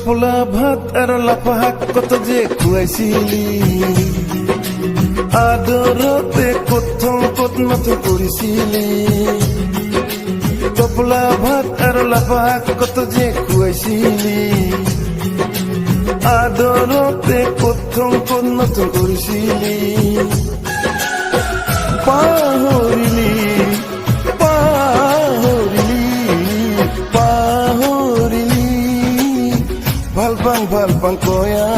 টোপোলা ভাত আর লাফা শাক কত যে খুৱাইছিলি, আদৰতে কথম ক'ত নথ কৰিছিলি। টোপোলা ভাত আৰু লাফা শাক কত যে খুৱাইছিলি, আদৰতে কথম ক'ত নথ কৰিছিলি। পাহৰিলি পাহৰিলি পাহৰিলি, ভাল পাং কয়া